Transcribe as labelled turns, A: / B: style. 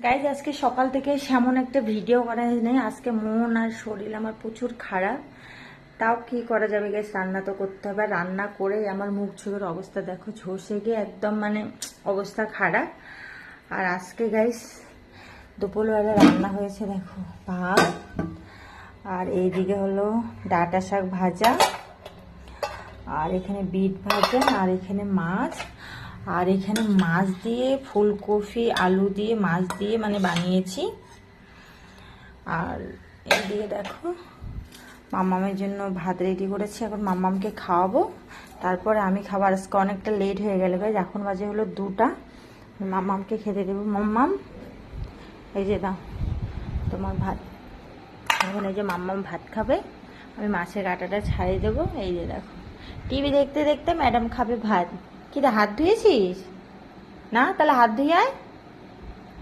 A: Guys আজকে সকাল থেকে সেমন একটা ভিডিও করা নেই। আজকে মন আর শরীর আমার প্রচুর খারাপ। তাও কি করা যাবে গাইজ, রান্না তো করতে হবে। রান্না করে আমার মুখ চোখের অবস্থা দেখো, ঝসে গিয়ে একদম মানে অবস্থা খারাপ। আর আজকে গাইজ দুপুরবেলা রান্না হয়েছে দেখো ভাত, আর এইদিকে হলো ডাঁটা শাক ভাজা, আর এখানে বিট ভাজা, আর এখানে মাছ, আর এখানে মাছ দিয়ে ফুলকপি আলু দিয়ে মাছ দিয়ে মানে বানিয়েছি। আর এইদিকে দেখো মাম্মামের জন্য ভাত রেডি করেছি, এখন মাম্মামকে খাওয়াবো, তারপরে আমি খাবার। আজকে অনেকটা লেট হয়ে গেল গাইজ, এখন বাজে হলো 2টা। মাম্মামকে খেতে দেবো। মাম্মাম এই যে দাও তোমার ভাত। এখন এই যে মাম্মাম ভাত খাবে, আমি মাছের কাঁটাটা ছাড়িয়ে দেবো। এই যে দেখো টিভি দেখতে দেখতে ম্যাডাম খাবে ভাত। কি রে, হাত ধুয়েছিস? না, তাহলে হাত ধুয়ে আয়।